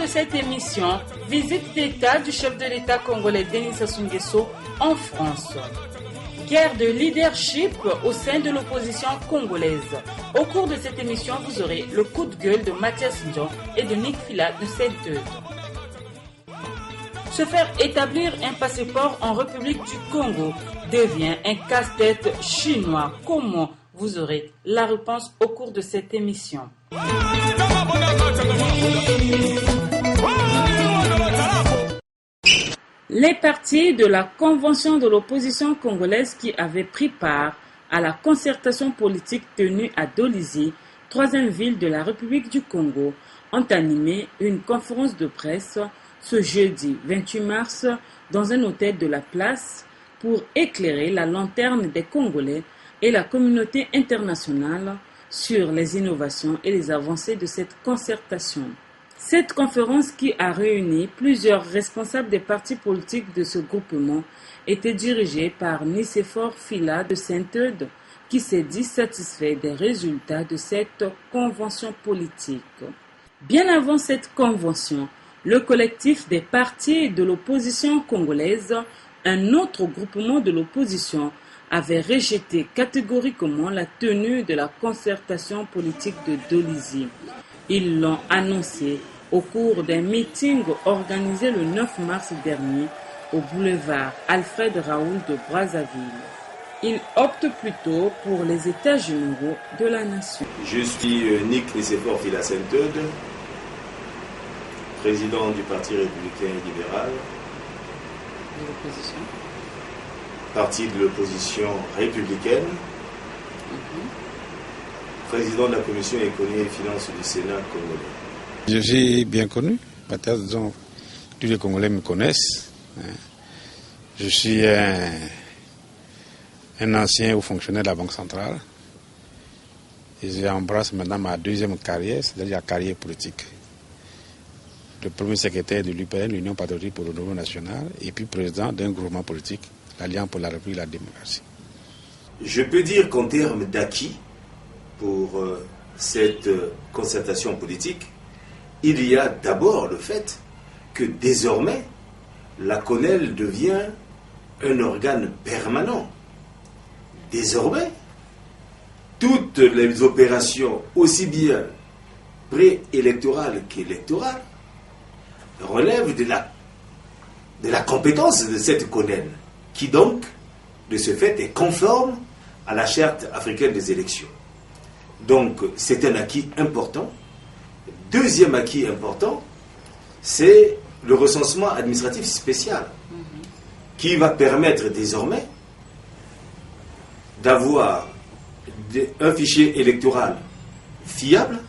de cette émission, visite d'État du chef de l'État congolais Denis Sassou Nguesso en France. Guerre de leadership au sein de l'opposition congolaise. Au cours de cette émission, vous aurez le coup de gueule de Mathias Ndjon et de Nick Fila de Sainte-Eude. Se faire établir un passeport en République du Congo devient un casse-tête chinois. Comment? Vous aurez la réponse au cours de cette émission. Les partis de la convention de l'opposition congolaise qui avaient pris part à la concertation politique tenue à Dolisie, troisième ville de la République du Congo, ont animé une conférence de presse ce jeudi 28 mars dans un hôtel de la place pour éclairer la lanterne des Congolais et la communauté internationale sur les innovations et les avancées de cette concertation. Cette conférence qui a réuni plusieurs responsables des partis politiques de ce groupement était dirigée par Nicéphore Fila de Sainte-Eude qui s'est dit satisfait des résultats de cette convention politique. Bien avant cette convention, le collectif des partis de l'opposition congolaise, un autre groupement de l'opposition, avait rejeté catégoriquement la tenue de la concertation politique de Dolisie. Ils l'ont annoncé au cours d'un meeting organisé le 9 mars dernier au boulevard Alfred Raoul de Brazzaville. Ils optent plutôt pour les états généraux de la nation. Je suis Nick Nicéphore Fila Sainte-Eude, président du Parti républicain et libéral. De l'opposition. Parti de l'opposition républicaine. Président de la commission économie et finances du Sénat congolais. Je suis bien connu, peut-être tous les Congolais me connaissent. Je suis un ancien haut fonctionnaire de la Banque centrale. Et j'embrasse maintenant ma deuxième carrière, c'est-à-dire la carrière politique. Le premier secrétaire de l'UPN, l'Union patriotique pour le renouveau national, et puis président d'un groupement politique, l'Alliance pour la République et la démocratie. Je peux dire qu'en termes d'acquis pour cette concertation politique, il y a d'abord le fait que désormais, la CONEL devient un organe permanent. Désormais, toutes les opérations, aussi bien préélectorales qu'électorales, relèvent de la compétence de cette CONEL, qui donc, de ce fait, est conforme à la Charte africaine des élections. Donc, c'est un acquis important. Deuxième acquis important, c'est le recensement administratif spécial, qui va permettre désormais d'avoir un fichier électoral fiable,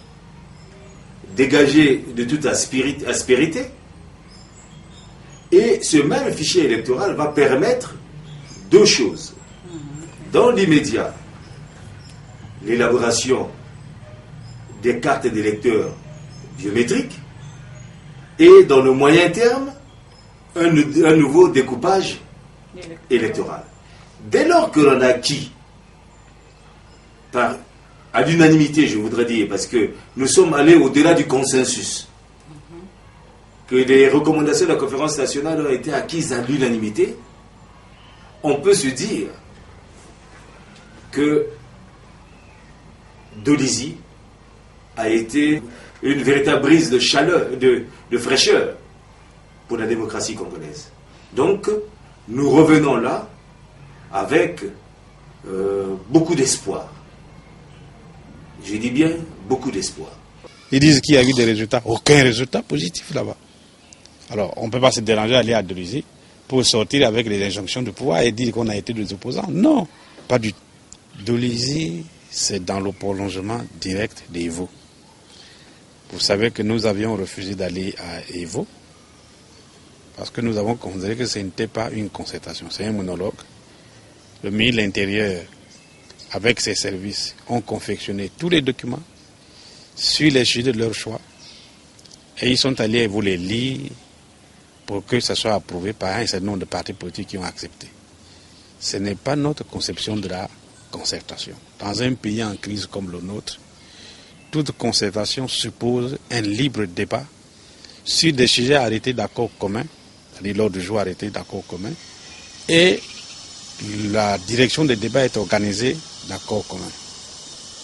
dégagé de toute aspérité, et ce même fichier électoral va permettre deux choses. Dans l'immédiat, l'élaboration des cartes d'électeurs biométriques, et dans le moyen terme, un nouveau découpage électoral. Dès lors que l'on a acquis, à l'unanimité, je voudrais dire, parce que nous sommes allés au-delà du consensus, que les recommandations de la conférence nationale ont été acquises à l'unanimité, on peut se dire que Dolisie a été une véritable brise de chaleur, de fraîcheur pour la démocratie congolaise. Donc, nous revenons là avec beaucoup d'espoir. Je dis bien beaucoup d'espoir. Ils disent qu'il y a eu des résultats. Aucun résultat positif là-bas. Alors, on ne peut pas se déranger à aller à Dolisie pour sortir avec les injonctions de pouvoir et dire qu'on a été des opposants. Non, pas du tout. Dolisie, c'est dans le prolongement direct d'Evo. Vous savez que nous avions refusé d'aller à Evo parce que nous avons considéré que ce n'était pas une concertation, c'est un monologue. Le ministre de l'Intérieur, avec ses services, ont confectionné tous les documents sur les sujets de leur choix et ils sont allés vous les lire pour que ça soit approuvé par un certain nombre de partis politiques qui ont accepté. Ce n'est pas notre conception de la concertation. Dans un pays en crise comme le nôtre, toute concertation suppose un libre débat sur des sujets arrêtés d'accord commun, c'est-à-dire l'ordre du jour arrêté d'accord commun, et la direction des débats est organisée d'accord commun.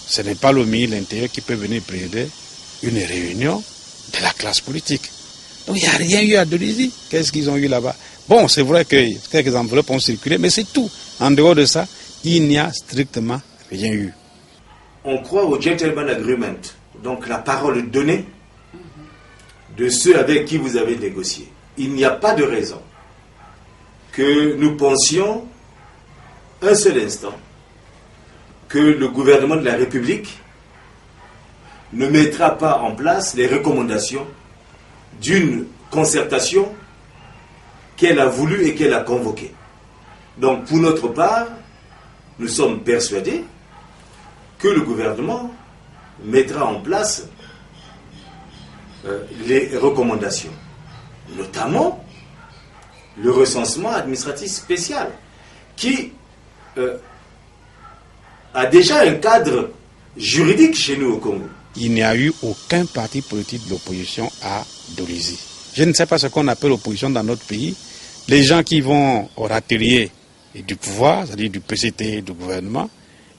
Ce n'est pas le ministre de l'Intérieur qui peut venir présider une réunion de la classe politique. Donc il n'y a rien eu à Dolisie. Qu'est-ce qu'ils ont eu là-bas? Bon, c'est vrai que quelques enveloppes ont circulé, mais c'est tout. En dehors de ça, il n'y a strictement rien eu. On croit au gentleman agreement, donc la parole donnée de ceux avec qui vous avez négocié. Il n'y a pas de raison que nous pensions un seul instant que le gouvernement de la République ne mettra pas en place les recommandations d'une concertation qu'elle a voulu et qu'elle a convoquée. Donc, pour notre part, nous sommes persuadés que le gouvernement mettra en place les recommandations, notamment le recensement administratif spécial, qui a déjà un cadre juridique chez nous au Congo. Il n'y a eu aucun parti politique de l'opposition à Dolisie. Je ne sais pas ce qu'on appelle l'opposition dans notre pays. Les gens qui vont au râtelier du pouvoir, c'est-à-dire du PCT, du gouvernement,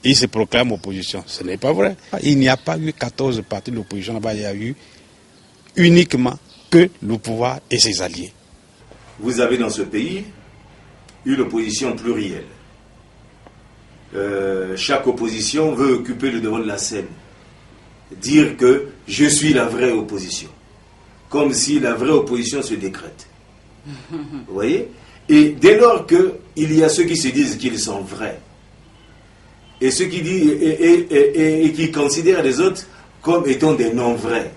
ils se proclament opposition. Ce n'est pas vrai. Il n'y a pas eu 14 partis de l'opposition là-bas, il y a eu uniquement que le pouvoir et ses alliés. Vous avez dans ce pays une opposition plurielle. Chaque opposition veut occuper le devant de la scène. Dire que je suis la vraie opposition. Comme si la vraie opposition se décrète. Vous voyez? Et dès lors qu'il y a ceux qui se disent qu'ils sont vrais, et ceux qui disent et qui considèrent les autres comme étant des non-vrais,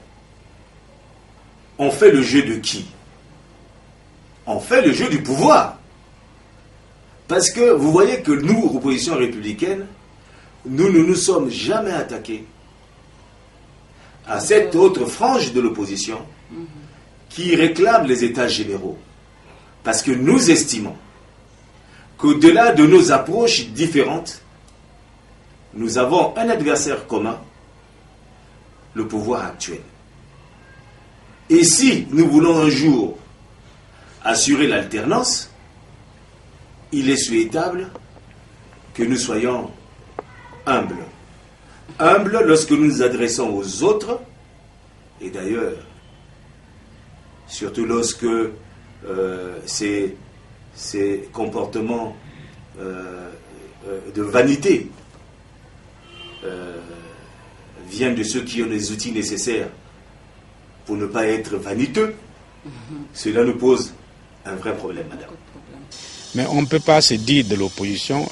on fait le jeu de qui? On fait le jeu du pouvoir. Parce que vous voyez que nous, opposition républicaine, nous ne nous sommes jamais attaqués à cette autre frange de l'opposition qui réclame les états généraux. Parce que nous estimons qu'au-delà de nos approches différentes, nous avons un adversaire commun, le pouvoir actuel. Et si nous voulons un jour assurer l'alternance, il est souhaitable que nous soyons humbles. Humbles lorsque nous nous adressons aux autres, et d'ailleurs, surtout lorsque ces comportements de vanité viennent de ceux qui ont les outils nécessaires pour ne pas être vaniteux, cela nous pose un vrai problème, madame. Mais on ne peut pas se dire de l'opposition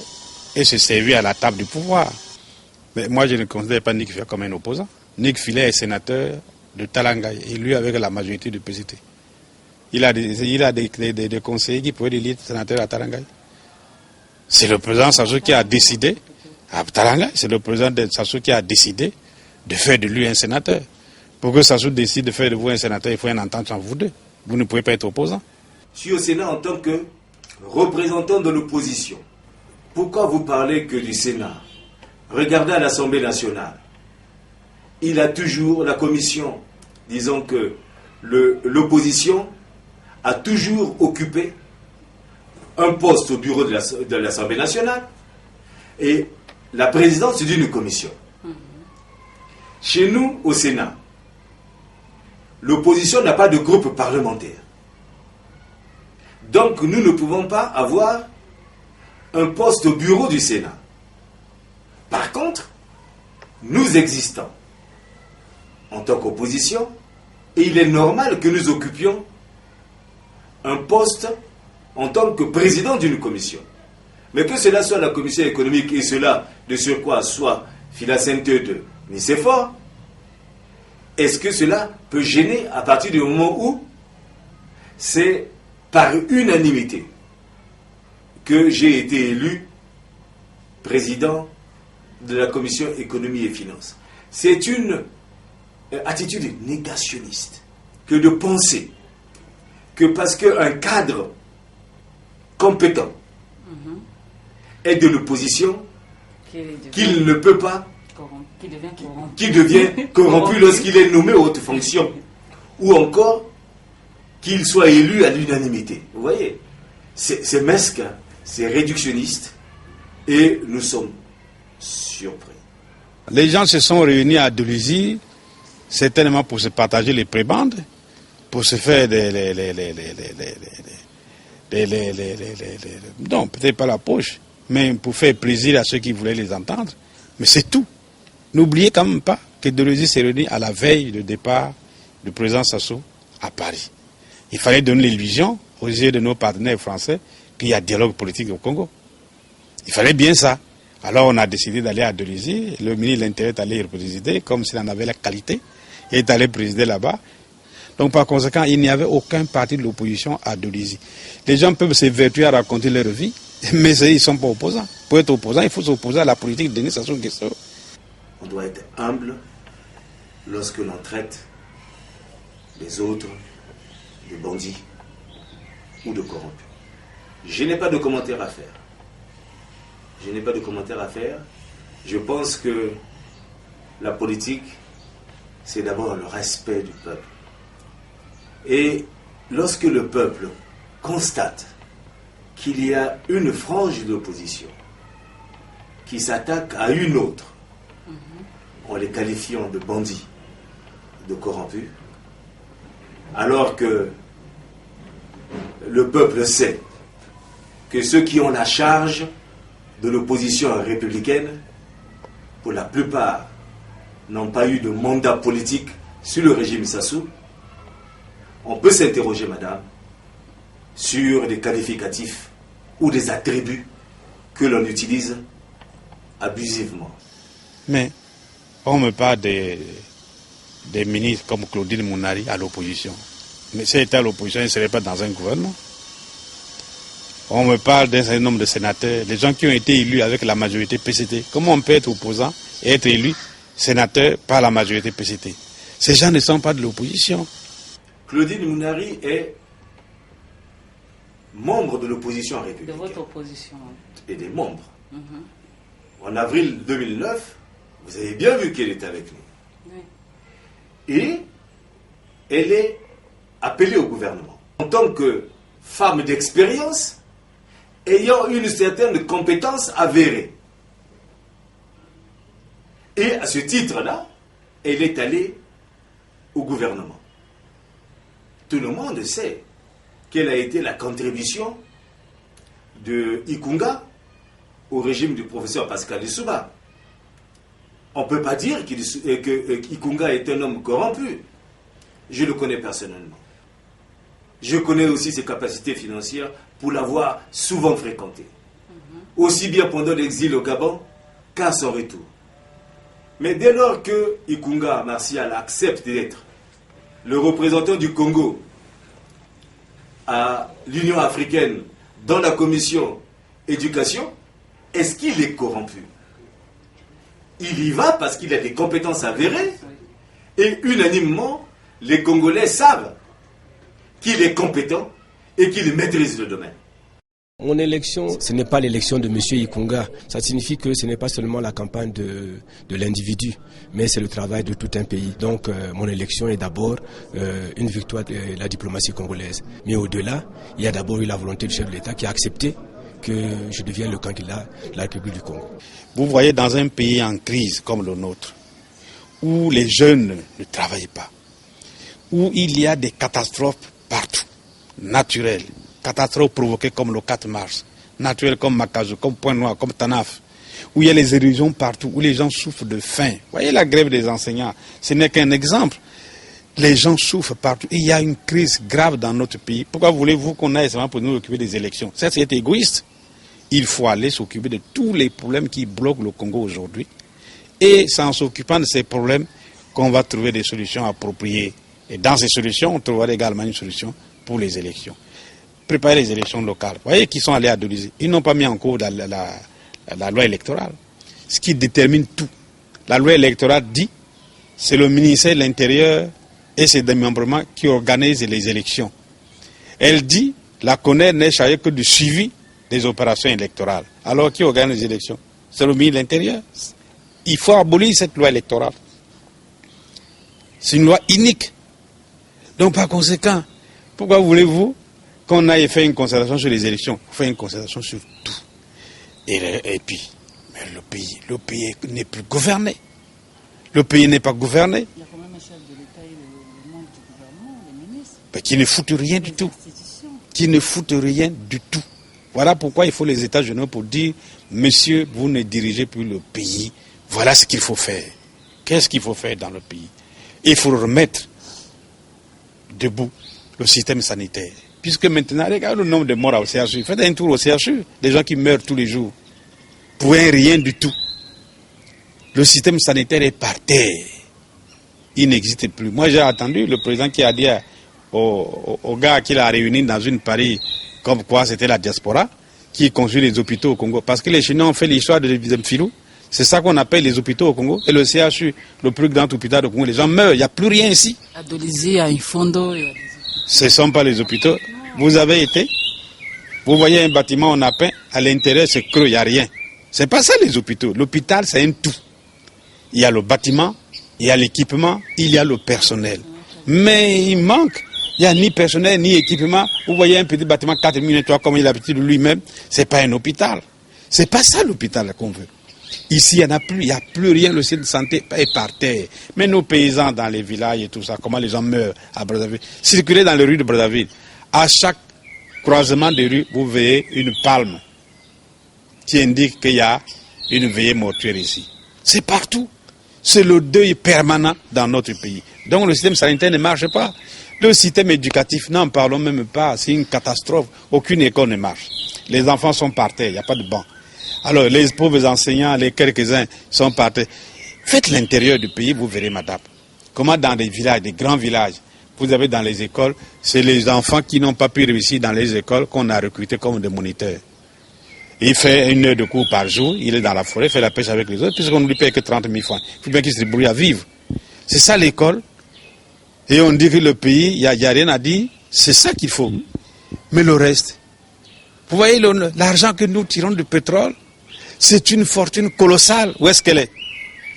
et se servir à la table du pouvoir. Mais moi, je ne considère pas Nick Filet comme un opposant. Nick Filet est sénateur de Talangaï, élu avec la majorité du PCT. Il a des conseillers qui pouvaient élire sénateur à Talangaï. C'est le président Sassou qui a décidé, à Talangaï, c'est le président Sassou qui a décidé de faire de lui un sénateur. Pour que Sassou décide de faire de vous un sénateur, il faut une entente entre vous deux. Vous ne pouvez pas être opposant. Je suis au Sénat en tant que représentant de l'opposition. Pourquoi vous parlez que du Sénat? Regardez à l'Assemblée nationale. Il a toujours, la commission, disons que l'opposition a toujours occupé un poste au bureau de l'Assemblée nationale et la présidence d'une commission. Chez nous, au Sénat, l'opposition n'a pas de groupe parlementaire. Donc nous ne pouvons pas avoir un poste au bureau du Sénat. Par contre, nous existons en tant qu'opposition et il est normal que nous occupions un poste en tant que président d'une commission. Mais que cela soit la commission économique et cela, de surcroît, soit Philacente de Nicéphore, est-ce que cela peut gêner à partir du moment où c'est par unanimité que j'ai été élu président de la commission économie et finances? C'est une attitude négationniste que de penser que parce qu'un cadre compétent est de l'opposition, qu'il ne peut pas, qu'il devient corrompu lorsqu'il est nommé aux hautes fonctions, ou encore qu'il soit élu à l'unanimité. Vous voyez, c'est mesquin, c'est réductionniste, et nous sommes surpris. Les gens se sont réunis à Dolisie, certainement pour se partager les prébendes, pour se faire non, peut-être pas la poche, mais pour faire plaisir à ceux qui voulaient les entendre. Mais c'est tout. N'oubliez quand même pas que Dolisie s'est réuni à la veille du départ du président Sassou à Paris. Il fallait donner l'illusion aux yeux de nos partenaires français qu'il y a dialogue politique au Congo. Il fallait bien ça. Alors on a décidé d'aller à Dolisie. Le ministre de l'Intérieur est allé y présider, comme s'il en avait la qualité. Il est allé présider là-bas. Donc par conséquent, il n'y avait aucun parti de l'opposition à Dolisie. Les gens peuvent s'évertuer à raconter leur vie, mais ils ne sont pas opposants. Pour être opposant, il faut s'opposer à la politique de Denis Sassou Nguesso. On doit être humble lorsque l'on traite les autres de bandits ou de corrompus. Je n'ai pas de commentaire à faire. Je pense que la politique, c'est d'abord le respect du peuple. Et lorsque le peuple constate qu'il y a une frange d'opposition qui s'attaque à une autre, en les qualifiant de bandits, de corrompus, alors que le peuple sait que ceux qui ont la charge de l'opposition républicaine, pour la plupart, n'ont pas eu de mandat politique sur le régime Sassou, on peut s'interroger, madame, sur des qualificatifs ou des attributs que l'on utilise abusivement. Mais on me parle des ministres comme Claudine Mounari à l'opposition. Mais si elle était à l'opposition, elle ne serait pas dans un gouvernement. On me parle d'un certain nombre de sénateurs, les gens qui ont été élus avec la majorité PCT. Comment on peut être opposant et être élu sénateur par la majorité PCT? Ces gens ne sont pas de l'opposition. Claudine Mounari est membre de l'opposition républicaine. De votre opposition. Et des membres. En avril 2009, vous avez bien vu qu'elle est avec nous. Oui. Et elle est appelée au gouvernement. En tant que femme d'expérience, ayant une certaine compétence avérée. Et à ce titre-là, elle est allée au gouvernement. Tout le monde sait quelle a été la contribution de Ikunga au régime du professeur Pascal Lissouba. On ne peut pas dire que Ikunga est un homme corrompu. Je le connais personnellement. Je connais aussi ses capacités financières pour l'avoir souvent fréquenté. Aussi bien pendant l'exil au Gabon qu'à son retour. Mais dès lors que Ikunga Martial accepte d'être le représentant du Congo à l'Union africaine dans la commission éducation, est-ce qu'il est corrompu? Il y va parce qu'il a des compétences avérées et unanimement, les Congolais savent qu'il est compétent et qu'il maîtrise le domaine. Mon élection, ce n'est pas l'élection de M. Ikunga. Ça signifie que ce n'est pas seulement la campagne de l'individu, mais c'est le travail de tout un pays. Donc mon élection est d'abord une victoire de la diplomatie congolaise. Mais au-delà, il y a d'abord eu la volonté du chef de l'État qui a accepté que je devienne le candidat de la République du Congo. Vous voyez, dans un pays en crise comme le nôtre, où les jeunes ne travaillent pas, où il y a des catastrophes partout, naturelles, catastrophes provoquées comme le 4 mars, naturelles comme Makazo, comme Pointe-Noire, comme Tanaf, où il y a les éruptions partout, où les gens souffrent de faim. Vous voyez la grève des enseignants, ce n'est qu'un exemple. Les gens souffrent partout. Il y a une crise grave dans notre pays. Pourquoi voulez-vous qu'on aille seulement pour nous occuper des élections? Ça, c'est égoïste. Il faut aller s'occuper de tous les problèmes qui bloquent le Congo aujourd'hui. Et c'est en s'occupant de ces problèmes qu'on va trouver des solutions appropriées. Et dans ces solutions, on trouvera également une solution pour les élections. Préparer les élections locales. Vous voyez qu'ils sont allés à Dolisie. Ils n'ont pas mis en cause la loi électorale. Ce qui détermine tout. La loi électorale dit, c'est le ministère de l'Intérieur et ses démembrements qui organisent les élections. Elle dit, la CONER n'est chargée que du suivi des opérations électorales. Alors qui organise les élections? C'est le ministre de l'Intérieur. Il faut abolir cette loi électorale. C'est une loi unique. Donc par conséquent, Pourquoi voulez-vous qu'on aille faire une concertation sur les élections? On fait une concertation sur tout. Et puis, mais le pays n'est plus gouverné. Le pays n'est pas gouverné. Il y a quand même un chef de l'État et le membre du gouvernement, les ministres. Mais qui ne foutent rien du tout. Qui ne foutent rien du tout. Voilà pourquoi il faut les États généraux pour dire, monsieur, vous ne dirigez plus le pays. Voilà ce qu'il faut faire. Qu'est-ce qu'il faut faire dans le pays? Il faut remettre debout le système sanitaire. Puisque maintenant, regardez le nombre de morts au CHU. Faites un tour au CHU. Des gens qui meurent tous les jours. Pour rien du tout. Le système sanitaire est par terre. Il n'existe plus. Moi, j'ai entendu le président qui a dit aux gars qu'il a réunis dans une Paris, comme quoi c'était la diaspora, qui construit les hôpitaux au Congo. Parce que les Chinois ont fait l'histoire de Filou. C'est ça qu'on appelle les hôpitaux au Congo. Et le CHU, le plus grand hôpital au Congo, les gens meurent. Il n'y a plus rien ici. À Dolisie, à Infondo. Ce ne sont pas les hôpitaux. Vous avez été, vous voyez un bâtiment en apin, à l'intérieur c'est creux, il n'y a rien. C'est pas ça les hôpitaux. L'hôpital c'est un tout. Il y a le bâtiment, il y a l'équipement, il y a le personnel. Mais il manque, il n'y a ni personnel ni équipement. Vous voyez un petit bâtiment 4 minutes, comme il a l'habitude de lui-même, c'est pas un hôpital. C'est pas ça l'hôpital qu'on veut. Ici, il n'y a plus rien, le système de santé est par terre. Mais nos paysans dans les villages et tout ça, comment les gens meurent à Brazzaville. Circulez dans les rues de Brazzaville. À chaque croisement de rue, vous voyez une palme qui indique qu'il y a une veillée mortuaire ici. C'est partout. C'est le deuil permanent dans notre pays. Donc le système sanitaire ne marche pas. Le système éducatif, n'en parlons même pas. C'est une catastrophe. Aucune école ne marche. Les enfants sont par terre, il n'y a pas de banc. Alors les pauvres enseignants, les quelques-uns sont par terre. Faites l'intérieur du pays, vous verrez, madame. Comment dans des villages, des grands villages, vous avez dans les écoles, c'est les enfants qui n'ont pas pu réussir dans les écoles qu'on a recrutés comme des moniteurs. Il fait 1 heure de cours par jour, il est dans la forêt, fait la pêche avec les autres, puisqu'on ne lui paye que 30 000 francs. Il faut bien qu'il se débrouille à vivre. C'est ça l'école. Et on dit que le pays, il n'y a rien à dire, c'est ça qu'il faut. Mais le reste, vous voyez l'argent que nous tirons du pétrole, c'est une fortune colossale. Où est-ce qu'elle est?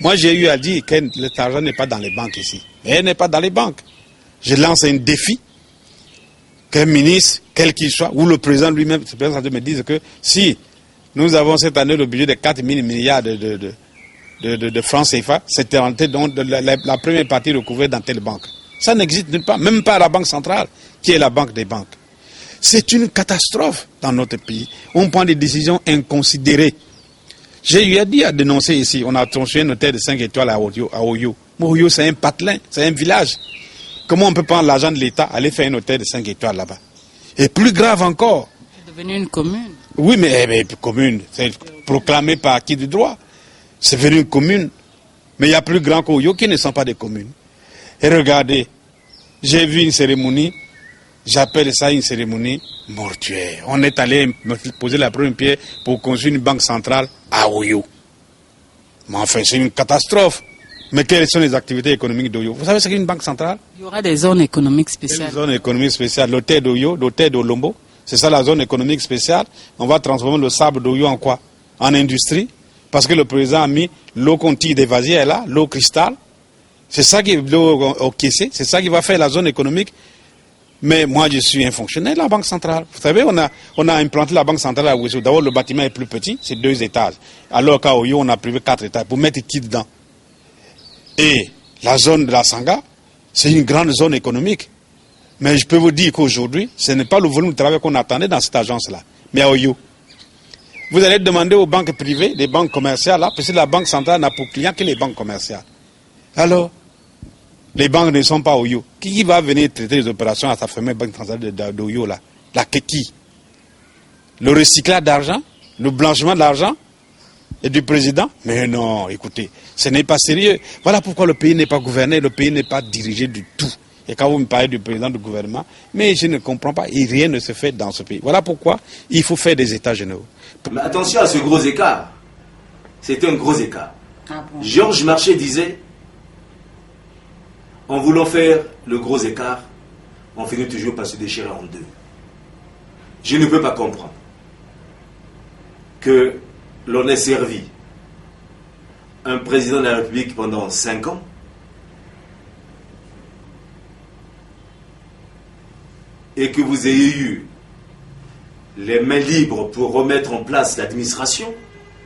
Moi j'ai eu à dire que cet argent n'est pas dans les banques ici. Mais elle n'est pas dans les banques. Je lance un défi qu'un ministre, quel qu'il soit, ou le président lui-même, me dise que si nous avons cette année le budget de 4 000 milliards de francs CFA, c'est orienté donc la première partie recouverte dans telle banque. Ça n'existe nulle part, même pas à la Banque centrale, qui est la banque des banques. C'est une catastrophe dans notre pays. On prend des décisions inconsidérées. J'ai eu à dire à dénoncer ici, on a construit un hôtel de 5 étoiles à Oyo. Oyo, c'est un patelin, c'est un village. Comment on peut prendre l'argent de l'État, aller faire un hôtel de 5 étoiles là-bas? Et plus grave encore. C'est devenu une commune. Oui, mais commune, c'est proclamé par qui de droit. C'est devenu une commune. Mais il y a plus grand qu'Oyo qui ne sont pas des communes. Et regardez, j'ai vu une cérémonie, j'appelle ça une cérémonie mortuaire. On est allé me poser la première pierre pour construire une banque centrale à Oyo. Mais enfin, c'est une catastrophe. Mais quelles sont les activités économiques d'Oyo? Vous savez ce qu'est une banque centrale? Il y aura des zones économiques spéciales. Des zones économiques spéciales. L'hôtel d'Oyo, l'hôtel d'Olombo, c'est ça la zone économique spéciale. On va transformer le sable d'Oyo en quoi? En industrie. Parce que le président a mis l'eau qu'on tire des vasiers là, l'eau cristal. C'est ça qui est l'eau au caissé. C'est ça qui va faire la zone économique. Mais moi, je suis un fonctionnaire de la Banque centrale. Vous savez, on a implanté la Banque centrale à Ouessou. D'abord, le bâtiment est plus petit, c'est 2 étages. Alors qu'à Oyo, on a privé 4 étages pour mettre qui dedans? Et la zone de la Sanga, c'est une grande zone économique. Mais je peux vous dire qu'aujourd'hui, ce n'est pas le volume de travail qu'on attendait dans cette agence-là. Mais à Oyo, vous allez demander aux banques privées, les banques commerciales, là, parce que la Banque centrale n'a pour client que les banques commerciales. Alors, les banques ne sont pas au Oyo. Qui va venir traiter les opérations à sa fameuse banque centrale d'Oyo là? La qui? Le recyclage d'argent? Le blanchiment d'argent? Et du président? Mais non, écoutez, ce n'est pas sérieux. Voilà pourquoi le pays n'est pas gouverné, le pays n'est pas dirigé du tout. Et quand vous me parlez du président du gouvernement, mais je ne comprends pas, et rien ne se fait dans ce pays. Voilà pourquoi il faut faire des états généraux. Mais attention à ce gros écart. C'était un gros écart. Ah bon. Georges Marchais disait, en voulant faire le gros écart, on finit toujours par se déchirer en deux. Je ne peux pas comprendre que l'on ait servi un président de la République pendant 5 ans et que vous ayez eu les mains libres pour remettre en place l'administration,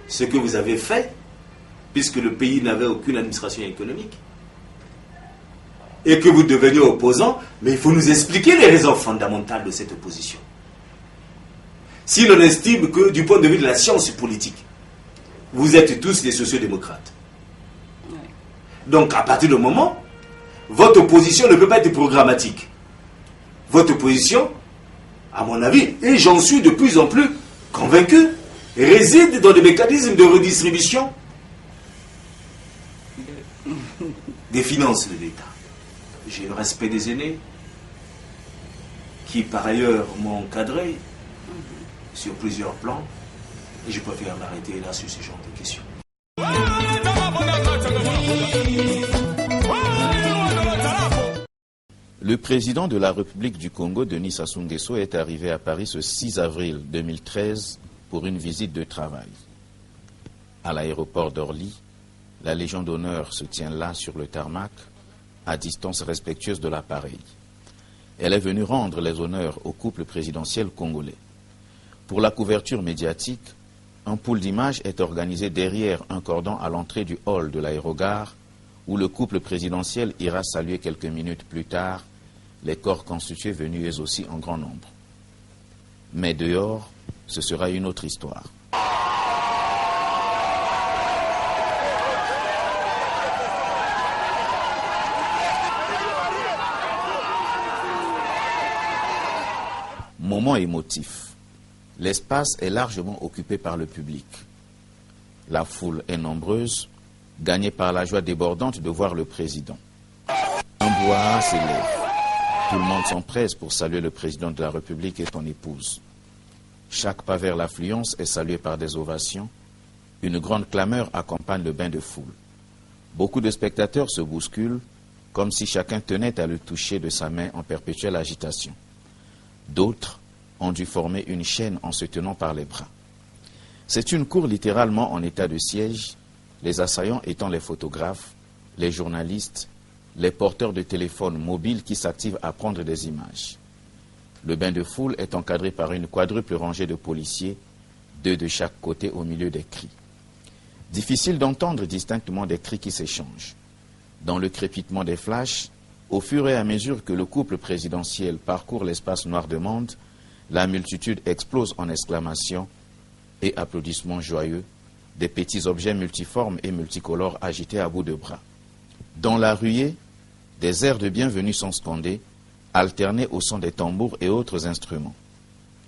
ce que vous avez fait, puisque le pays n'avait aucune administration économique, et que vous deveniez opposant, mais il faut nous expliquer les raisons fondamentales de cette opposition. Si l'on estime que, du point de vue de la science politique, vous êtes tous des sociodémocrates. Donc, à partir du moment, votre opposition ne peut pas être programmatique. Votre opposition, à mon avis, et j'en suis de plus en plus convaincu, réside dans des mécanismes de redistribution des finances de l'État. J'ai le respect des aînés, qui par ailleurs m'ont encadré sur plusieurs plans, et je préfère m'arrêter là sur ce genre de questions. Le président de la République du Congo, Denis Sassou Nguesso, est arrivé à Paris ce 6 avril 2013 pour une visite de travail. À l'aéroport d'Orly, la Légion d'honneur se tient là sur le tarmac, à distance respectueuse de l'appareil. Elle est venue rendre les honneurs au couple présidentiel congolais. Pour la couverture médiatique, un pool d'images est organisé derrière un cordon à l'entrée du hall de l'aérogare, où le couple présidentiel ira saluer quelques minutes plus tard les corps constitués venus eux aussi en grand nombre. Mais dehors, ce sera une autre histoire. Moment émotif. L'espace est largement occupé par le public. La foule est nombreuse, gagnée par la joie débordante de voir le président. Un brouhaha s'élève. Tout le monde s'empresse pour saluer le président de la République et son épouse. Chaque pas vers l'affluence est salué par des ovations. Une grande clameur accompagne le bain de foule. Beaucoup de spectateurs se bousculent, comme si chacun tenait à le toucher de sa main en perpétuelle agitation. D'autres ont dû former une chaîne en se tenant par les bras. C'est une cour littéralement en état de siège, les assaillants étant les photographes, les journalistes, les porteurs de téléphones mobiles qui s'activent à prendre des images. Le bain de foule est encadré par une quadruple rangée de policiers, 2 de chaque côté au milieu des cris. Difficile d'entendre distinctement des cris qui s'échangent. Dans le crépitement des flashs, au fur et à mesure que le couple présidentiel parcourt l'espace noir de monde, la multitude explose en exclamations et applaudissements joyeux, des petits objets multiformes et multicolores agités à bout de bras. Dans la ruée, des airs de bienvenue sont scandés, alternés au son des tambours et autres instruments.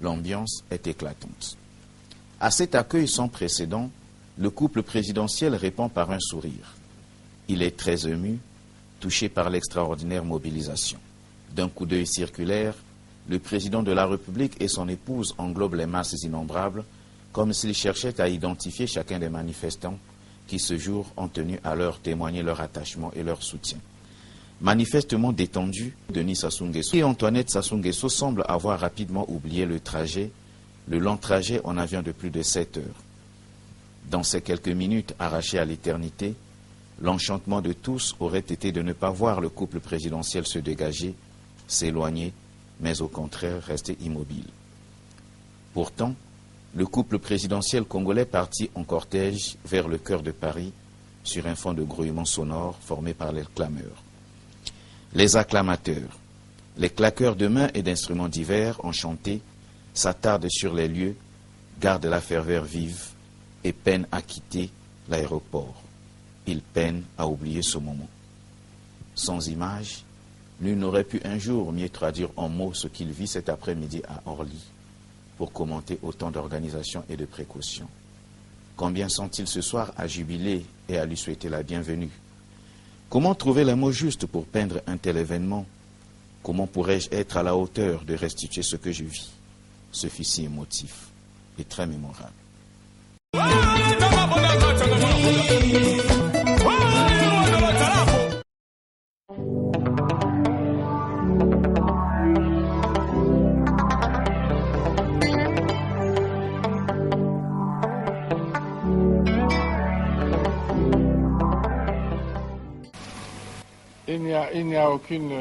L'ambiance est éclatante. À cet accueil sans précédent, le couple présidentiel répond par un sourire. Il est très ému, touché par l'extraordinaire mobilisation. D'un coup d'œil circulaire, le président de la République et son épouse englobent les masses innombrables, comme s'ils cherchaient à identifier chacun des manifestants qui ce jour ont tenu à leur témoigner leur attachement et leur soutien. Manifestement détendu, Denis Sassou Nguesso et Antoinette Sassou Nguesso semblent avoir rapidement oublié le long trajet en avion de plus de 7 heures. Dans ces quelques minutes arrachées à l'éternité, l'enchantement de tous aurait été de ne pas voir le couple présidentiel se dégager, s'éloigner, mais au contraire rester immobile. Pourtant, le couple présidentiel congolais partit en cortège vers le cœur de Paris sur un fond de grouillement sonore formé par les clameurs. Les acclamateurs, les claqueurs de mains et d'instruments divers enchantés s'attardent sur les lieux, gardent la ferveur vive et peinent à quitter l'aéroport. Ils peinent à oublier ce moment. Sans images, nul n'aurait pu un jour mieux traduire en mots ce qu'il vit cet après-midi à Orly pour commenter autant d'organisation et de précautions. Combien sont-ils ce soir à jubiler et à lui souhaiter la bienvenue? Comment trouver les mots justes pour peindre un tel événement? Comment pourrais-je être à la hauteur de restituer ce que je vis? Ce fut si émotif et très mémorable. Il n'y a aucune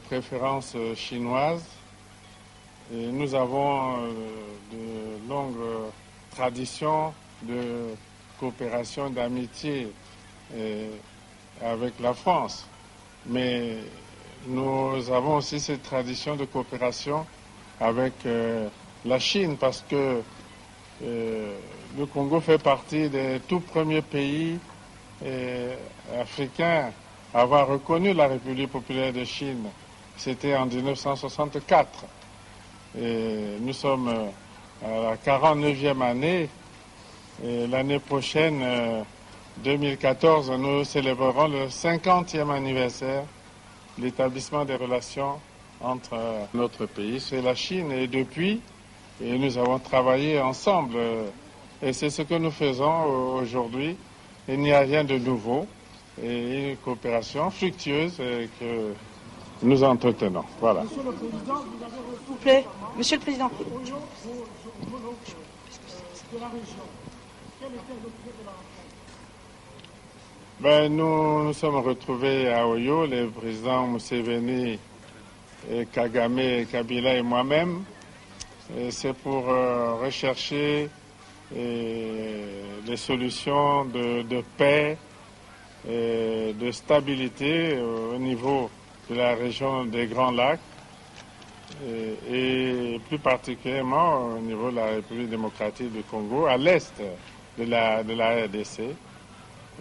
préférence chinoise. Et nous avons de longues traditions de coopération, d'amitié avec la France. Mais nous avons aussi cette tradition de coopération avec la Chine parce que le Congo fait partie des tout premiers pays africains à avoir reconnu la République populaire de Chine. C'était en 1964. Et nous sommes à la 49e année. Et l'année prochaine, 2014, nous célébrerons le 50e anniversaire de l'établissement des relations entre notre pays et la Chine. Et depuis, nous avons travaillé ensemble. Et c'est ce que nous faisons aujourd'hui. Il n'y a rien de nouveau. Et une coopération fructueuse que nous entretenons. Voilà. Monsieur le Président, vous avez reçu... S'il vous plaît, Monsieur le Président. De la région. Quel était l'objet de la rencontre? Nous nous sommes retrouvés à Oyo, les présidents Museveni, et Kagame, Kabila et moi-même. C'est pour rechercher des solutions de paix et de stabilité au niveau de la région des Grands Lacs et plus particulièrement au niveau de la République démocratique du Congo, à l'est de la RDC.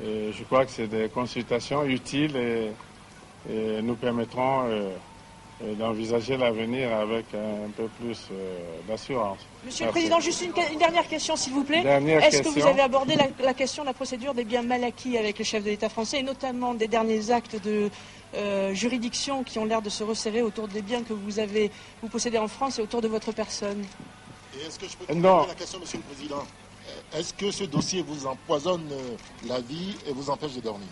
Et je crois que c'est des consultations utiles et nous permettront d'envisager l'avenir avec un peu plus d'assurance. Monsieur le Président, juste une dernière question, s'il vous plaît. Est-ce que vous avez abordé la question de la procédure des biens mal acquis avec le chef de l'État français, et notamment des derniers actes de juridiction qui ont l'air de se resserrer autour des biens que vous possédez en France et autour de votre personne? Et est-ce que je peux poser la question, Monsieur le Président? Est-ce que ce dossier vous empoisonne la vie et vous empêche de dormir?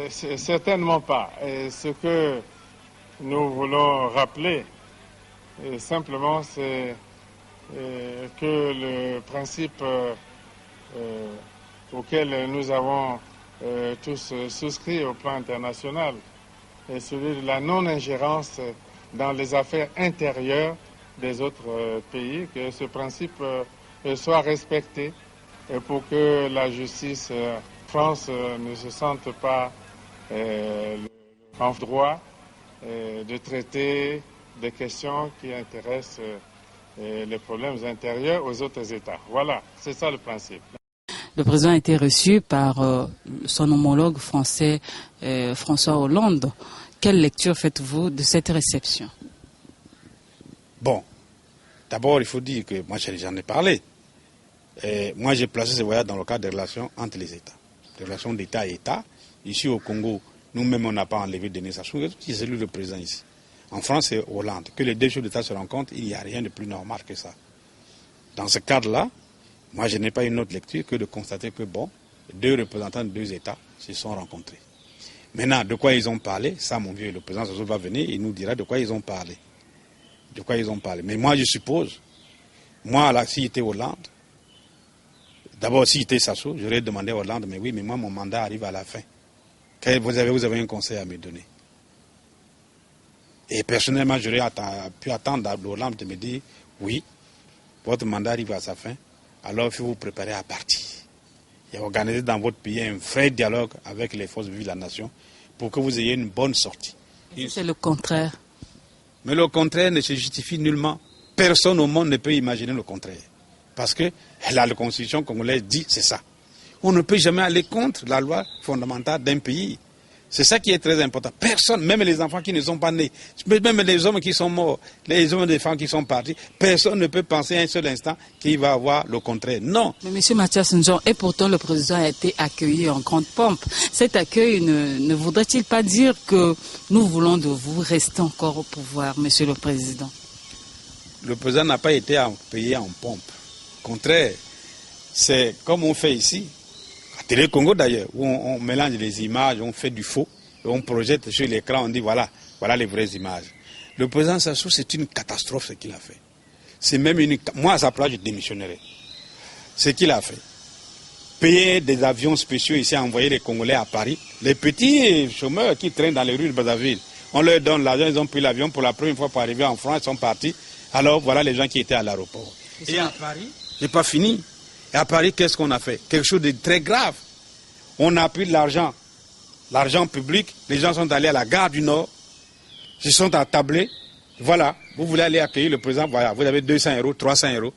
Certainement pas. Et ce que nous voulons rappeler, simplement, c'est que le principe auquel nous avons tous souscrit au plan international est celui de la non-ingérence dans les affaires intérieures des autres pays, que ce principe soit respecté et pour que la justice France ne se sente pas en droit de traiter des questions qui intéressent les problèmes intérieurs aux autres États. Voilà, c'est ça le principe. Le président a été reçu par son homologue français François Hollande. Quelle lecture faites-vous de cette réception? Bon, d'abord il faut dire que moi j'en ai parlé. Moi j'ai placé ce voyage dans le cadre des relations entre les États. Des relations d'État à État. Ici au Congo, nous-mêmes on n'a pas enlevé Denis Sassou Nguesso, c'est lui le président ici. En France c'est Hollande. Que les deux chefs d'État se rencontrent, il n'y a rien de plus normal que ça. Dans ce cadre-là, moi je n'ai pas une autre lecture que de constater que bon, deux représentants de deux États se sont rencontrés. Maintenant, de quoi ils ont parlé, ça mon vieux, le président Sassou va venir, il nous dira de quoi ils ont parlé. De quoi ils ont parlé. Mais moi je suppose, moi là, si j'étais Hollande, d'abord si j'étais Sassou, j'aurais demandé à Hollande, mais oui, mais moi mon mandat arrive à la fin. Vous avez un conseil à me donner. Et personnellement, j'aurais pu attendre Hollande de me dire, oui, votre mandat arrive à sa fin, alors il faut vous préparer à partir. Et organiser dans votre pays un vrai dialogue avec les forces vives de la nation pour que vous ayez une bonne sortie. C'est le contraire. Mais le contraire ne se justifie nullement. Personne au monde ne peut imaginer le contraire. Parce que la Constitution congolaise dit c'est ça. On ne peut jamais aller contre la loi fondamentale d'un pays. C'est ça qui est très important. Personne, même les enfants qui ne sont pas nés, même les hommes qui sont morts, les hommes et les femmes qui sont partis, personne ne peut penser un seul instant qu'il va avoir le contraire. Non. Mais M. Mathias Njon, et pourtant le président a été accueilli en grande pompe. Cet accueil ne voudrait-il pas dire que nous voulons de vous rester encore au pouvoir, M. le Président? Le président n'a pas été payé en pompe. Au contraire, c'est comme on fait ici. Télé Congo d'ailleurs, où on mélange les images, on fait du faux, on projette sur l'écran, on dit voilà les vraies images. Le président Sassou, c'est une catastrophe ce qu'il a fait. C'est même moi à sa place je démissionnerais. Ce qu'il a fait. Payer des avions spéciaux ici, envoyer les Congolais à Paris, les petits chômeurs qui traînent dans les rues de Brazzaville, On leur donne l'argent, ils ont pris l'avion pour la première fois pour arriver en France, ils sont partis. Alors voilà les gens qui étaient à l'aéroport. Et à Paris, j'ai pas fini. Et à Paris, qu'est-ce qu'on a fait? Quelque chose de très grave. On a pris de l'argent public, les gens sont allés à la gare du Nord, ils sont attablés. Voilà, vous voulez aller accueillir le président, voilà, vous avez 200 €, 300 €.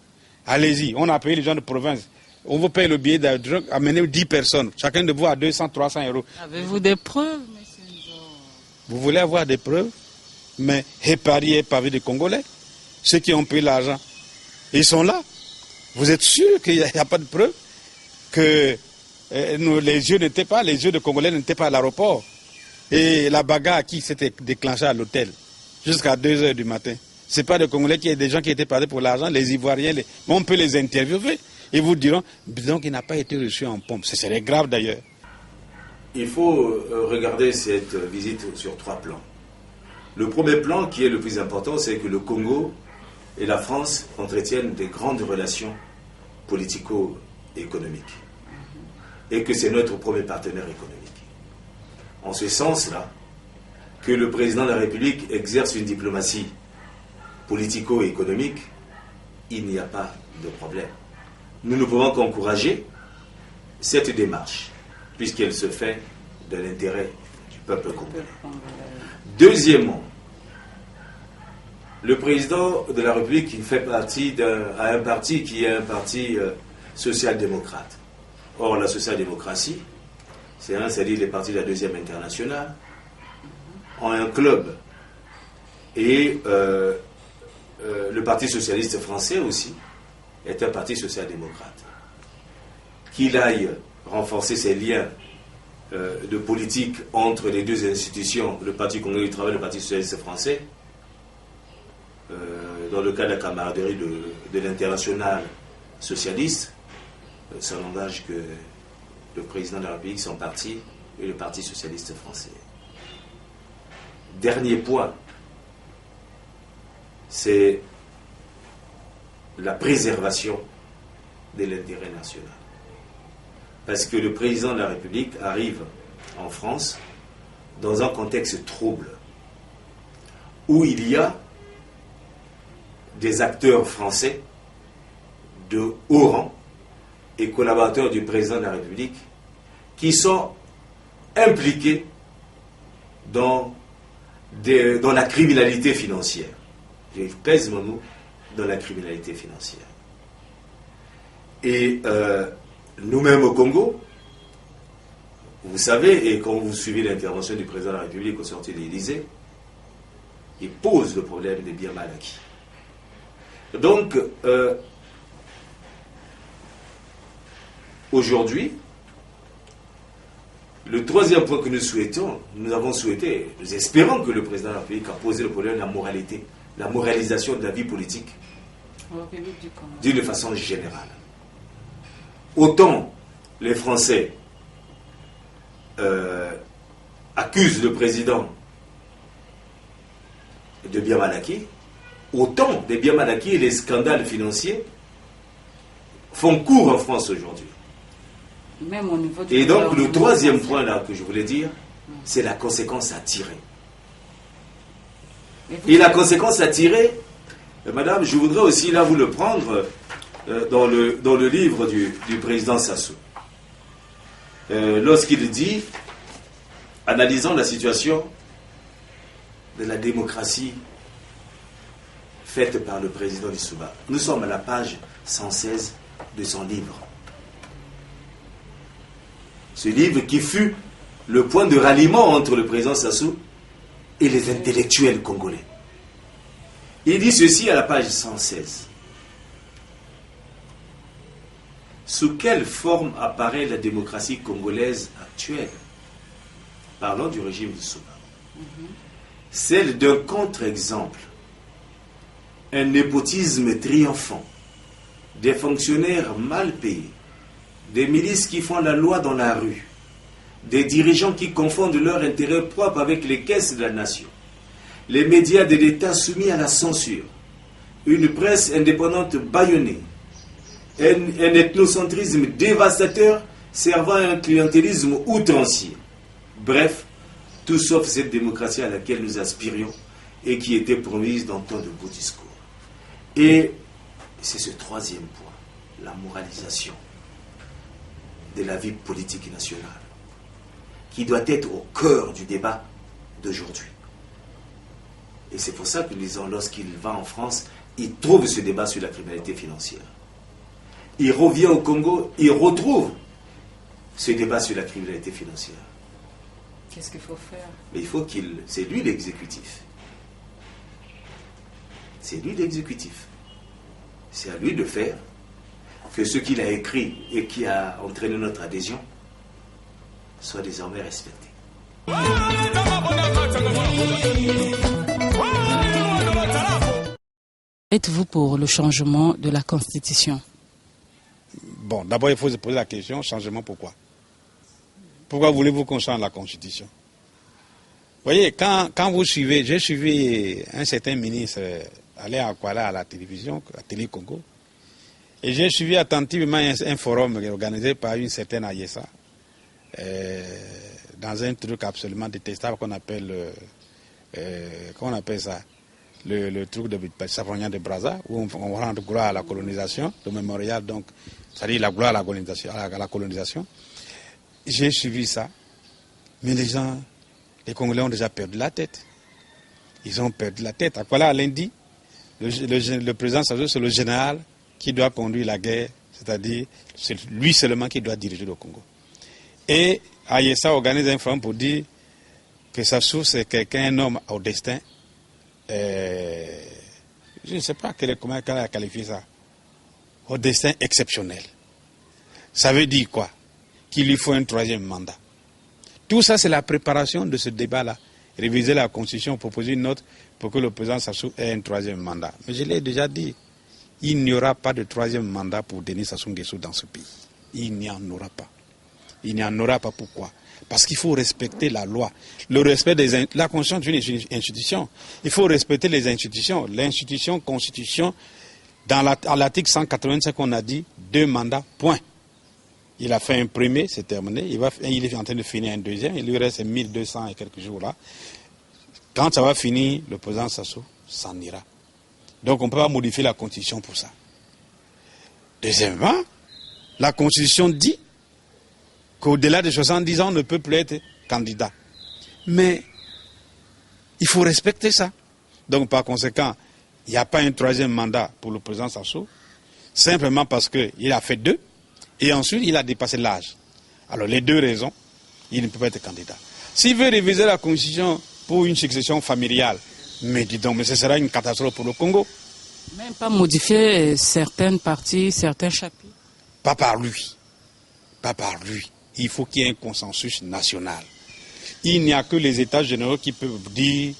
Allez-y, on a payé les gens de province. On vous paye le billet d'avion, amener 10 personnes. Chacun de vous a 200, 300 €. Avez-vous des preuves, M. Nzo? Vous voulez avoir des preuves? Mais Paris est pavé de Congolais. Ceux qui ont payé l'argent, ils sont là. Vous êtes sûr qu'il n'y a pas de preuves? Que les yeux de Congolais n'étaient pas à l'aéroport. Et la bagarre qui s'était déclenchée à l'hôtel jusqu'à 2 h du matin. Ce n'est pas des Congolais, des gens qui étaient partis pour l'argent, les Ivoiriens. On peut les interviewer. Ils vous diront, donc il n'a pas été reçu en pompe. Ce serait grave d'ailleurs. Il faut regarder cette visite sur 3 plans. Le premier plan, qui est le plus important, c'est que le Congo et la France entretiennent des grandes relations politico-économiques. Et que c'est notre premier partenaire économique. En ce sens-là, que le président de la République exerce une diplomatie politico-économique, il n'y a pas de problème. Nous ne pouvons qu'encourager cette démarche, puisqu'elle se fait de l'intérêt du peuple congolais. Deuxièmement, le président de la République fait partie d'un parti qui est un parti social-démocrate. Or, la social-démocratie, c'est-à-dire les partis de la deuxième internationale, ont un club. Et le Parti socialiste français aussi est un parti social-démocrate. Qu'il aille renforcer ses liens de politique entre les deux institutions, le Parti congolais du travail et le Parti socialiste français, dans le cas de la camaraderie de l'international socialiste, ça n'engage que le président de la République, son parti et le Parti socialiste français. Dernier point, c'est la préservation de l'intérêt national. Parce que le président de la République arrive en France dans un contexte trouble, où il y a des acteurs français de haut rang et collaborateurs du président de la République qui sont impliqués dans la criminalité financière. Je pèse mon mot, dans la criminalité financière. Et nous-mêmes au Congo, vous savez, et quand vous suivez l'intervention du président de la République au sortir de l'Élysée, il pose le problème des biens mal acquis. Donc, aujourd'hui, le troisième point que nous espérons que le président de la République a posé le problème de la moralité, la moralisation de la vie politique d'une façon générale. Autant les Français accusent le président de biens mal acquis, autant des biens mal acquis et les scandales financiers font cours en France aujourd'hui. Et donc le troisième point là que je voulais dire, c'est la conséquence à tirer. Et la conséquence à tirer, madame, je voudrais aussi là vous le prendre dans le livre du président Sassou. Lorsqu'il dit, analysant la situation de la démocratie faite par le président Lissouba. Nous sommes à la page 116 de son livre. Ce livre qui fut le point de ralliement entre le président Sassou et les intellectuels congolais. Il dit ceci à la page 116. Sous quelle forme apparaît la démocratie congolaise actuelle? Parlons du régime Lissouba. Celle d'un contre-exemple, un népotisme triomphant, des fonctionnaires mal payés, des milices qui font la loi dans la rue, des dirigeants qui confondent leur intérêt propre avec les caisses de la nation, les médias de l'État soumis à la censure, une presse indépendante bâillonnée, un ethnocentrisme dévastateur servant à un clientélisme outrancier. Bref, tout sauf cette démocratie à laquelle nous aspirions et qui était promise dans tant de beaux discours. Et c'est ce troisième point, la moralisation de la vie politique nationale, qui doit être au cœur du débat d'aujourd'hui. Et c'est pour ça que nous disons, lorsqu'il va en France, il trouve ce débat sur la criminalité financière. Il revient au Congo, il retrouve ce débat sur la criminalité financière. Qu'est-ce qu'il faut faire? Mais il faut qu'il... C'est lui l'exécutif. C'est lui l'exécutif. C'est à lui de faire que ce qu'il a écrit et qui a entraîné notre adhésion soit désormais respecté. Êtes-vous pour le changement de la Constitution? Bon, d'abord il faut se poser la question, changement pourquoi? Pourquoi voulez-vous qu'on change la Constitution? Vous voyez, quand vous suivez, j'ai suivi un certain ministre aller à Kuala à la télévision, à Télé Congo, et j'ai suivi attentivement un forum organisé par une certaine Ayessa, dans un truc absolument détestable qu'on appelle, comment on appelle ça, le truc de Savonia de Brazza, où on rend gloire à la colonisation, le mémorial, donc, c'est-à-dire la gloire à la colonisation. J'ai suivi ça, mais les Congolais ont déjà perdu la tête. Ils ont perdu la tête. À Kuala, lundi, le président Sassou, c'est le général qui doit conduire la guerre, c'est-à-dire c'est lui seulement qui doit diriger le Congo. Et Ayessa organise un forum pour dire que Sassou, c'est quelqu'un, un homme au destin, je ne sais pas comment elle a qualifié ça, au destin exceptionnel. Ça veut dire quoi? Qu'il lui faut un troisième mandat. Tout ça, c'est la préparation de ce débat-là. Réviser la Constitution, proposer une note pour que le président Sassou ait un troisième mandat. Mais je l'ai déjà dit, il n'y aura pas de troisième mandat pour Denis Sassou Nguesso dans ce pays. Il n'y en aura pas. Il n'y en aura pas. Pourquoi? Parce qu'il faut respecter la loi. Le respect la Constitution est une institution. Il faut respecter les institutions. L'institution, Constitution, dans l'article 185, on a dit 2 mandats, point. Il a fait un premier, c'est terminé. Il est en train de finir un deuxième. Il lui reste 1200 et quelques jours là. Quand ça va finir, le président Sassou s'en ira. Donc on ne peut pas modifier la Constitution pour ça. Deuxièmement, la Constitution dit qu'au-delà de 70 ans, on ne peut plus être candidat. Mais il faut respecter ça. Donc par conséquent, il n'y a pas un troisième mandat pour le président Sassou, simplement parce qu'il a fait 2. Et ensuite, il a dépassé l'âge. Alors, les 2 raisons, il ne peut pas être candidat. S'il veut réviser la Constitution pour une succession familiale, mais dis donc, mais ce sera une catastrophe pour le Congo. Même pas modifier certaines parties, certains chapitres? Pas par lui. Pas par lui. Il faut qu'il y ait un consensus national. Il n'y a que les États généraux qui peuvent dire,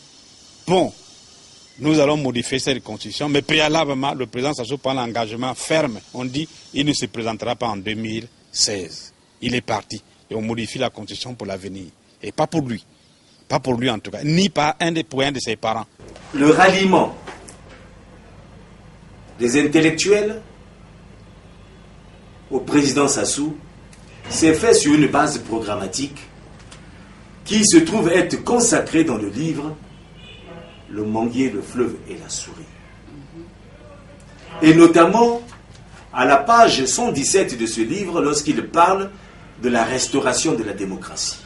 bon, nous allons modifier cette constitution, mais préalablement, le président Sassou prend l'engagement ferme. On dit, il ne se présentera pas en 2016. Il est parti. Et on modifie la constitution pour l'avenir. Et pas pour lui. Pas pour lui en tout cas. Ni par un de ses parents. Le ralliement des intellectuels au président Sassou s'est fait sur une base programmatique qui se trouve être consacrée dans le livre Le manguier, le fleuve et la souris. Et notamment à la page 117 de ce livre, lorsqu'il parle de la restauration de la démocratie.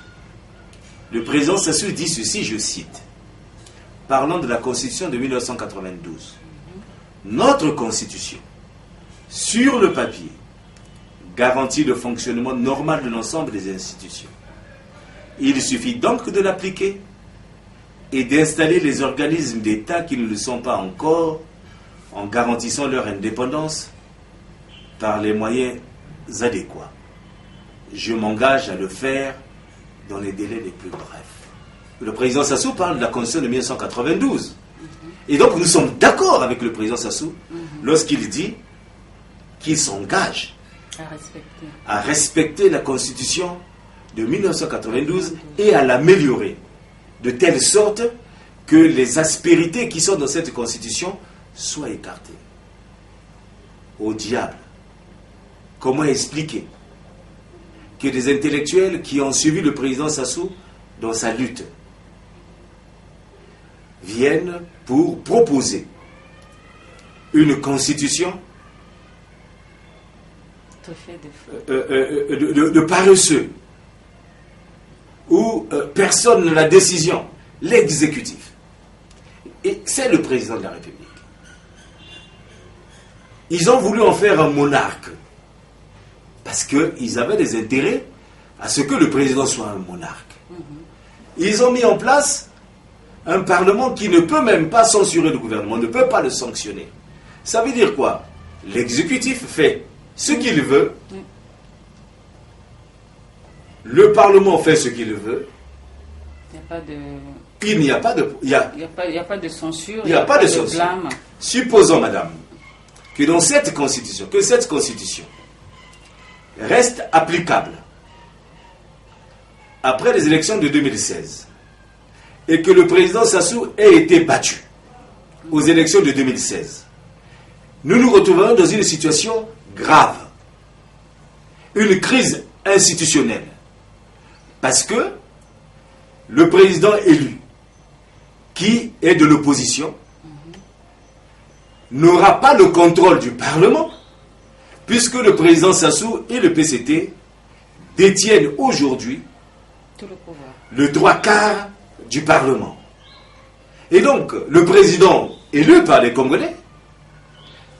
Le président Sassou dit ceci, je cite, parlant de la Constitution de 1992. Notre Constitution, sur le papier, garantit le fonctionnement normal de l'ensemble des institutions. Il suffit donc de l'appliquer et d'installer les organismes d'État qui ne le sont pas encore en garantissant leur indépendance par les moyens adéquats. Je m'engage à le faire dans les délais les plus brefs. Le président Sassou parle de la Constitution de 1992. Et donc nous sommes d'accord avec le président Sassou lorsqu'il dit qu'il s'engage à respecter la Constitution de 1992 et à l'améliorer de telle sorte que les aspérités qui sont dans cette Constitution soient écartées. Au diable, comment expliquer que des intellectuels qui ont suivi le président Sassou dans sa lutte viennent pour proposer une constitution de paresseux, où personne n'a la décision, l'exécutif. Et c'est le président de la République. Ils ont voulu en faire un monarque, parce qu'ils avaient des intérêts à ce que le président soit un monarque. Ils ont mis en place un parlement qui ne peut même pas censurer le gouvernement, ne peut pas le sanctionner. Ça veut dire quoi? L'exécutif fait ce qu'il veut, le parlement fait ce qu'il veut. Il n'y a pas de... Il n'y a pas de censure, il n'y a pas de censure. Blâme. Supposons, madame, que dans cette constitution, reste applicable après les élections de 2016 et que le président Sassou ait été battu aux élections de 2016, nous nous retrouvons dans une situation grave, une crise institutionnelle, parce que le président élu, qui est de l'opposition, n'aura pas le contrôle du Parlement, puisque le président Sassou et le PCT détiennent aujourd'hui le 3/4 du Parlement. Et donc, le président élu par les Congolais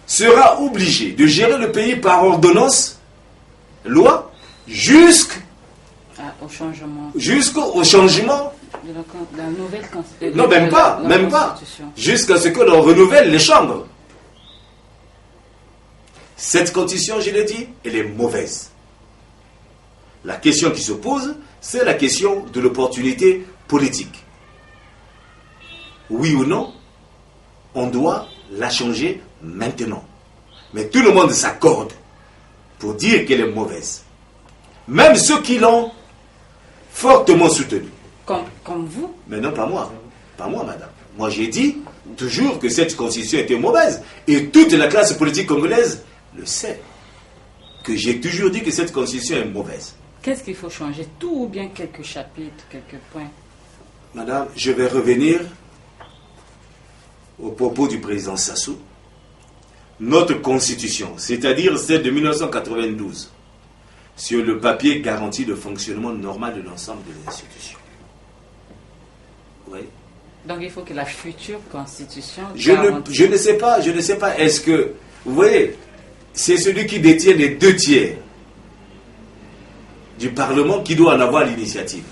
sera obligé de gérer le pays par ordonnance, loi, jusqu'au changement de la nouvelle constitution. Non, même pas. Jusqu'à ce que l'on renouvelle les chambres. Cette constitution, je l'ai dit, elle est mauvaise. La question qui se pose, c'est la question de l'opportunité politique. Oui ou non, on doit la changer maintenant. Mais tout le monde s'accorde pour dire qu'elle est mauvaise. Même ceux qui l'ont fortement soutenue. Comme vous? Mais non, pas moi. Pas moi, madame. Moi, j'ai dit toujours que cette constitution était mauvaise. Et toute la classe politique congolaise le sait. Que j'ai toujours dit que cette constitution est mauvaise. Qu'est-ce qu'il faut changer? Tout ou bien quelques chapitres, quelques points? Madame, je vais revenir au propos du président Sassou. Notre constitution, c'est-à-dire celle de 1992, sur le papier garantit le fonctionnement normal de l'ensemble des institutions. Oui. Donc il faut que la future constitution... Je ne sais pas. Est-ce que... Vous voyez, c'est celui qui détient les 2/3 du Parlement qui doit en avoir l'initiative.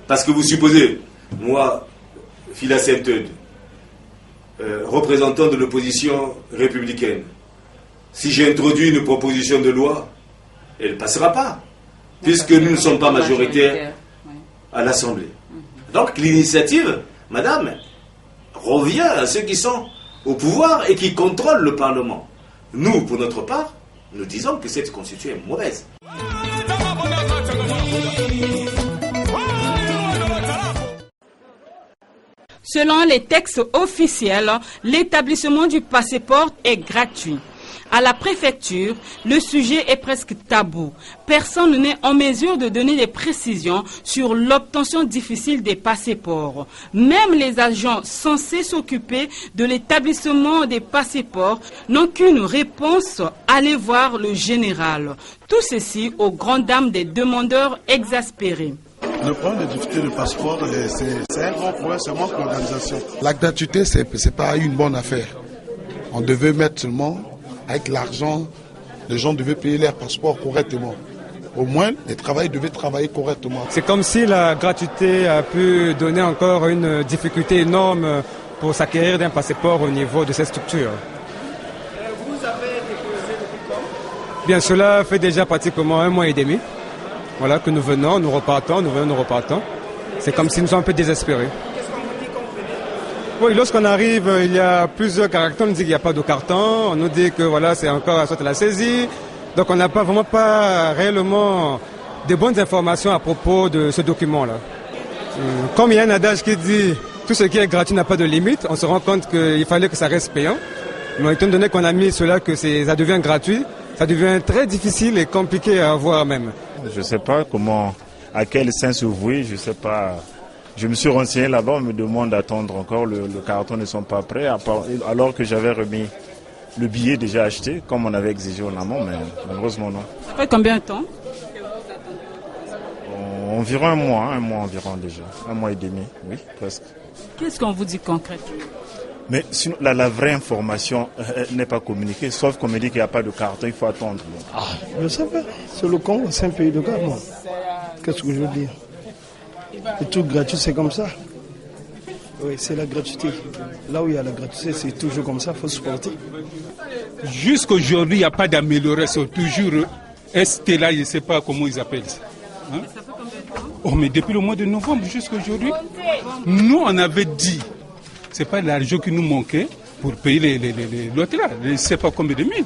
Parce que vous supposez, moi, Philas Sainte-Eude, représentant de l'opposition républicaine, si j'introduis une proposition de loi, elle ne passera pas, puisque nous ne sommes pas majoritaires à l'Assemblée. Donc l'initiative, madame, revient à ceux qui sont au pouvoir et qui contrôlent le Parlement. Nous, pour notre part, nous disons que cette constitution est mauvaise. Selon les textes officiels, l'établissement du passeport est gratuit. À la préfecture, le sujet est presque tabou. Personne n'est en mesure de donner des précisions sur l'obtention difficile des passeports. Même les agents censés s'occuper de l'établissement des passeports n'ont qu'une réponse: allez voir le général. Tout ceci aux grandes dames des demandeurs exaspérés. Le problème de difficulté de passeport, c'est un grand problème, c'est manque d'organisation. La gratuité, c'est pas une bonne affaire. On devait mettre seulement, avec l'argent, les gens devaient payer leur passeport correctement. Au moins, les travailleurs devaient travailler correctement. C'est comme si la gratuité a pu donner encore une difficulté énorme pour s'acquérir d'un passeport au niveau de cette structure. Vous avez déposé depuis quand? Bien, cela fait déjà pratiquement 1 mois et demi. Voilà, que nous venons, nous repartons, nous venons, nous repartons. C'est comme si nous sommes un peu désespérés. Qu'est-ce qu'on vous dit quand vous venez? Oui, lorsqu'on arrive, il y a plusieurs caractères. On nous dit qu'il n'y a pas de carton. On nous dit que voilà, c'est encore à soit la saisie. Donc on n'a pas vraiment réellement de bonnes informations à propos de ce document-là. Comme il y a un adage qui dit tout ce qui est gratuit n'a pas de limite, on se rend compte qu'il fallait que ça reste payant. Mais étant donné qu'on a mis cela, que ça devient gratuit, ça devient très difficile et compliqué à avoir même. Je ne sais pas comment, à quel sens ouvrir, je ne sais pas Je me suis renseigné là-bas, on me demande d'attendre encore, le carton ne sont pas prêts, alors que j'avais remis le billet déjà acheté, comme on avait exigé en amont, mais malheureusement non. Ça fait combien de temps? Environ un mois environ déjà, 1 mois et demi, oui, presque. Qu'est-ce qu'on vous dit concrètement? Mais sinon, la vraie information n'est pas communiquée, sauf qu'on me dit qu'il n'y a pas de carton, il faut attendre. Ah, je sais pas, c'est le Congo, c'est un pays de carton. Qu'est-ce que je veux dire? Et tout gratuit, c'est comme ça. Oui, c'est la gratuité. Là où il y a la gratuité, c'est toujours comme ça, il faut supporter. Jusqu'aujourd'hui, il n'y a pas d'amélioration, toujours ST là, je ne sais pas comment ils appellent ça. Hein? Oh, mais depuis le mois de novembre jusqu'à aujourd'hui, nous on avait dit, c'est pas l'argent qui nous manquait pour payer les lots là, je ne sais pas combien de mille.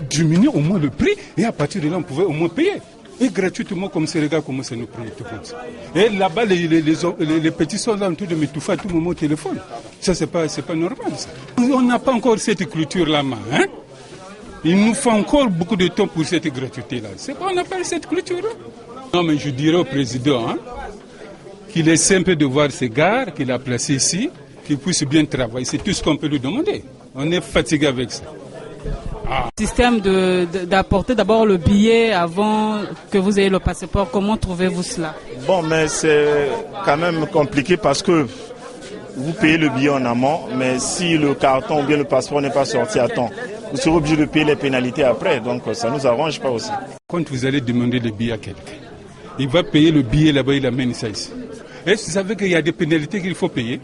Diminuer au moins le prix et à partir de là on pouvait au moins payer. Et gratuitement comme ces gars commencent à nous prendre tout comme ça. Et là-bas les petits sont là en train de m'étouffer à tout moment au téléphone. Ça c'est pas normal ça. On n'a pas encore cette culture là-bas. Hein? Il nous faut encore beaucoup de temps pour cette gratuité là. C'est pas on n'a pas cette culture là. Non, mais je dirais au président qu'il est simple de voir ces gars qu'il a placés ici, qu'il puisse bien travailler. C'est tout ce qu'on peut lui demander. On est fatigué avec ça. Système d'apporter d'abord le billet avant que vous ayez le passeport, comment trouvez-vous cela? Bon, mais c'est quand même compliqué parce que vous payez le billet en amont, mais si le carton ou bien le passeport n'est pas sorti à temps, vous serez obligé de payer les pénalités après. Donc ça ne nous arrange pas aussi. Quand vous allez demander le billet à quelqu'un, il va payer le billet là-bas, il amène ça ici. Est-ce que vous savez qu'il y a des pénalités qu'il faut payer?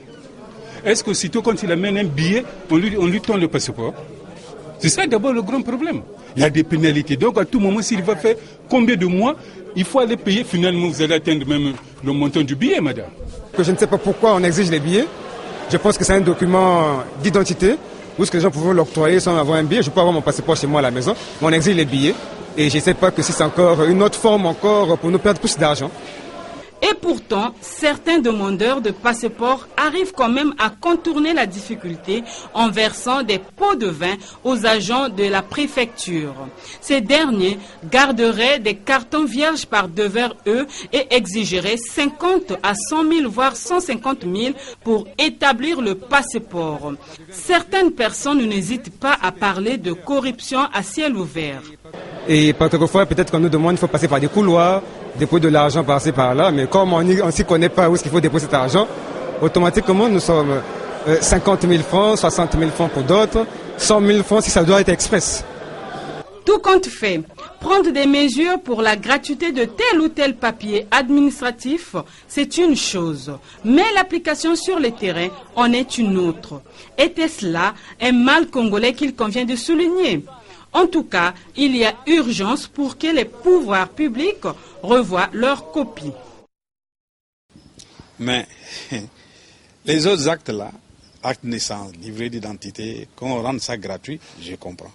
Est-ce qu'aussitôt quand il amène un billet, on lui tend le passeport? C'est ça d'abord le grand problème. Il y a des pénalités. Donc à tout moment, s'il va faire combien de mois, il faut aller payer. Finalement, vous allez atteindre même le montant du billet, madame. Je ne sais pas pourquoi on exige les billets. Je pense que c'est un document d'identité. Où est-ce que les gens peuvent l'octroyer sans avoir un billet? Je peux avoir mon passeport chez moi à la maison. Mais on exige les billets. Et je ne sais pas que si c'est encore une autre forme encore pour nous perdre plus d'argent. Et pourtant, certains demandeurs de passeports arrivent quand même à contourner la difficulté en versant des pots de vin aux agents de la préfecture. Ces derniers garderaient des cartons vierges par devers eux et exigeraient 50 à 100 000 voire 150 000 pour établir le passeport. Certaines personnes n'hésitent pas à parler de corruption à ciel ouvert. Et parfois, peut-être qu'on nous demande qu'il faut passer par des couloirs, déposer de l'argent par-ci par-là, mais comme on ne s'y connaît pas où est-ce qu'il faut déposer cet argent, automatiquement nous sommes 50 000 francs, 60 000 francs pour d'autres, 100 000 francs si ça doit être express. Tout compte fait, prendre des mesures pour la gratuité de tel ou tel papier administratif, c'est une chose, mais l'application sur le terrain en est une autre. Était-ce là un mal congolais qu'il convient de souligner? En tout cas, il y a urgence pour que les pouvoirs publics revoient leurs copies. Mais les autres actes là, actes de naissance, livret d'identité, qu'on rende ça gratuit, je comprends.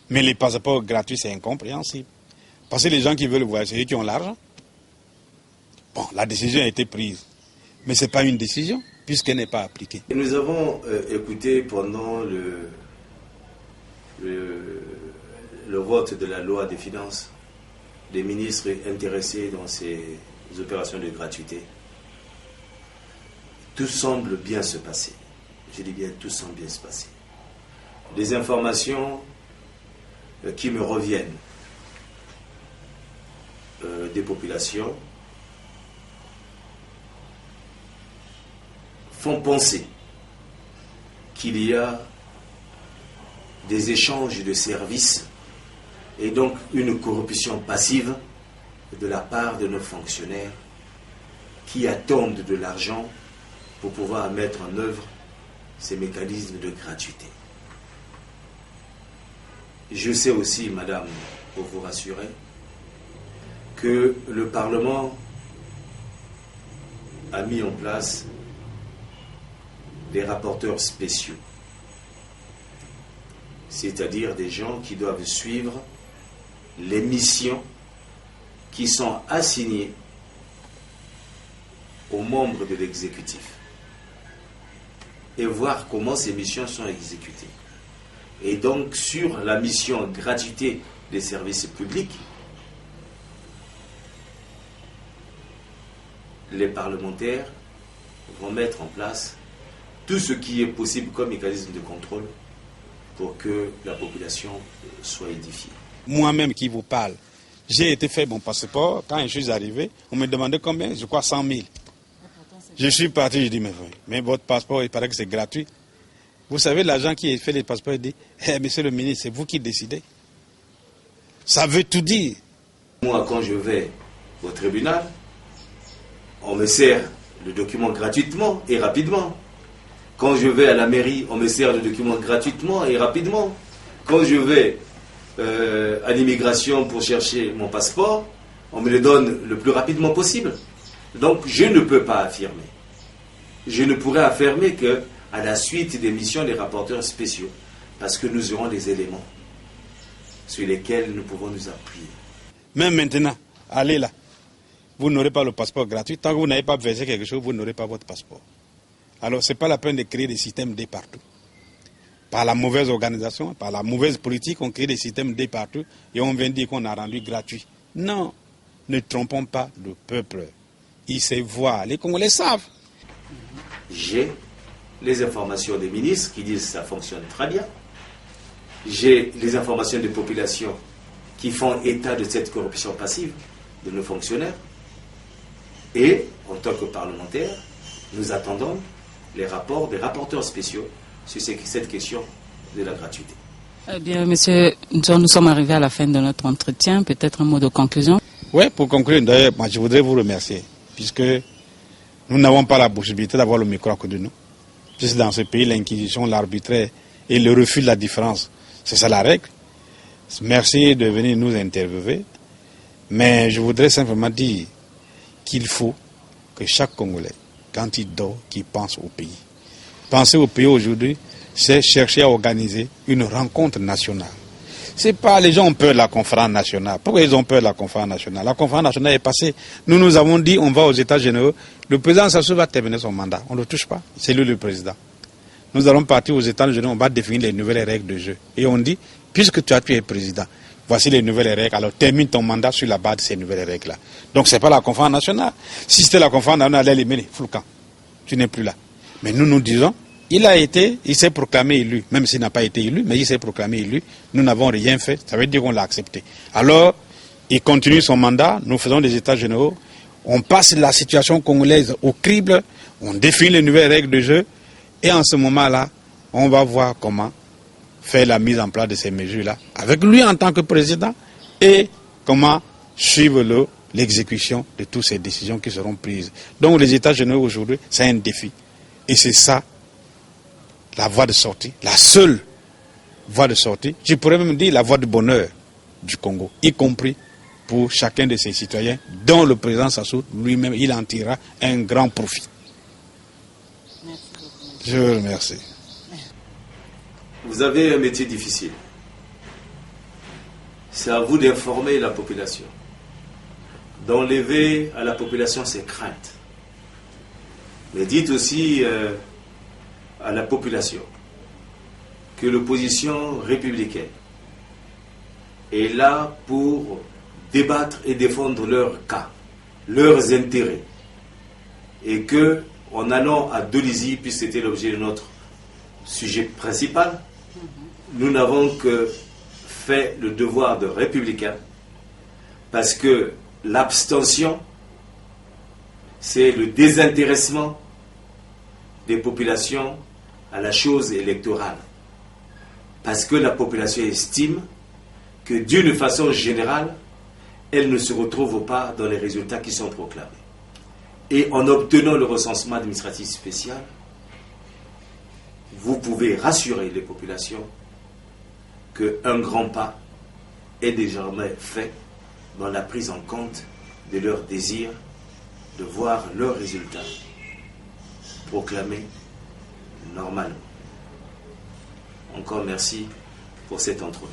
Mais les passeports gratuits, c'est incompréhensible. Parce que les gens qui veulent voyager, c'est eux qui ont l'argent. Bon, la décision a été prise. Mais ce n'est pas une décision, puisqu'elle n'est pas appliquée. Et nous avons écouté pendant le vote de la loi des finances, des ministres intéressés dans ces opérations de gratuité. Tout semble bien se passer. Je dis bien, tout semble bien se passer. Des informations qui me reviennent des populations font penser qu'il y a des échanges de services et donc une corruption passive de la part de nos fonctionnaires qui attendent de l'argent pour pouvoir mettre en œuvre ces mécanismes de gratuité. Je sais aussi, madame, pour vous rassurer, que le Parlement a mis en place des rapporteurs spéciaux, c'est-à-dire des gens qui doivent suivre les missions qui sont assignées aux membres de l'exécutif et voir comment ces missions sont exécutées. Et donc, sur la mission gratuité des services publics, les parlementaires vont mettre en place tout ce qui est possible comme mécanisme de contrôle pour que la population soit édifiée. Moi-même qui vous parle, j'ai été faire mon passeport. Quand je suis arrivé, on me demandait combien, je crois 100 000. Je suis parti, je dis, mais votre passeport, il paraît que c'est gratuit. Vous savez, l'agent qui fait les passeports, il dit, monsieur le ministre, c'est vous qui décidez. Ça veut tout dire. Moi, quand je vais au tribunal, on me sert le document gratuitement et rapidement. Quand je vais à la mairie, on me sert le document gratuitement et rapidement. Quand je vais à l'immigration pour chercher mon passeport, on me le donne le plus rapidement possible. Donc je ne peux pas affirmer. Je ne pourrais affirmer qu'à la suite des missions des rapporteurs spéciaux, parce que nous aurons des éléments sur lesquels nous pouvons nous appuyer. Même maintenant, allez là, vous n'aurez pas le passeport gratuit. Tant que vous n'avez pas versé quelque chose, vous n'aurez pas votre passeport. Alors ce n'est pas la peine de créer des systèmes D partout. Par la mauvaise organisation, par la mauvaise politique, on crée des systèmes D partout et on vient dire qu'on a rendu gratuit. Non, ne trompons pas le peuple. Il sait voir, les Congolais savent. J'ai les informations des ministres qui disent que ça fonctionne très bien. J'ai les informations des populations qui font état de cette corruption passive de nos fonctionnaires. Et, en tant que parlementaires, nous attendons les rapports des rapporteurs spéciaux sur cette question de la gratuité. Eh bien, monsieur, nous sommes arrivés à la fin de notre entretien. Peut-être un mot de conclusion. Oui, pour conclure, d'ailleurs, moi, je voudrais vous remercier, puisque nous n'avons pas la possibilité d'avoir le micro à côté de nous. Puisque dans ce pays, l'inquisition, l'arbitraire et le refus de la différence, c'est ça la règle. Merci de venir nous interviewer. Mais je voudrais simplement dire qu'il faut que chaque Congolais, quand il dort, qu'il pense au pays. Penser au pays aujourd'hui, c'est chercher à organiser une rencontre nationale. C'est pas les gens ont peur de la conférence nationale. Pourquoi ils ont peur de la conférence nationale? La conférence nationale est passée. Nous avons dit on va aux États généraux. Le président Sassou va terminer son mandat. On ne le touche pas. C'est lui le président. Nous allons partir aux États généraux. On va définir les nouvelles règles de jeu. Et on dit, puisque tu es président, voici les nouvelles règles. Alors termine ton mandat sur la base de ces nouvelles règles-là. Donc c'est pas la conférence nationale. Si c'était la conférence nationale, elle est éliminée. Floucan. Tu n'es plus là. Mais nous disons, il s'est proclamé élu, même s'il n'a pas été élu, mais il s'est proclamé élu. Nous n'avons rien fait, ça veut dire qu'on l'a accepté. Alors, il continue son mandat, nous faisons des états généraux, on passe la situation congolaise au crible, on définit les nouvelles règles de jeu, et en ce moment-là, on va voir comment faire la mise en place de ces mesures-là, avec lui en tant que président, et comment suivre l'exécution de toutes ces décisions qui seront prises. Donc les états généraux aujourd'hui, c'est un défi. Et c'est ça, la voie de sortie, la seule voie de sortie, je pourrais même dire la voie de bonheur du Congo, y compris pour chacun de ses citoyens, dont le président Sassou lui-même, il en tirera un grand profit. Je vous remercie. Vous avez un métier difficile. C'est à vous d'informer la population, d'enlever à la population ses craintes. Mais dites aussi à la population que l'opposition républicaine est là pour débattre et défendre leurs cas, leurs intérêts. Et que, en allant à Dolisie, puisque c'était l'objet de notre sujet principal, nous n'avons que fait le devoir de républicain, parce que l'abstention, c'est le désintéressement des populations à la chose électorale. Parce que la population estime que d'une façon générale, elle ne se retrouve pas dans les résultats qui sont proclamés. Et en obtenant le recensement administratif spécial, vous pouvez rassurer les populations qu'un grand pas est désormais fait dans la prise en compte de leur désir de voir leurs résultats proclamés normalement. Encore merci pour cette entrevue.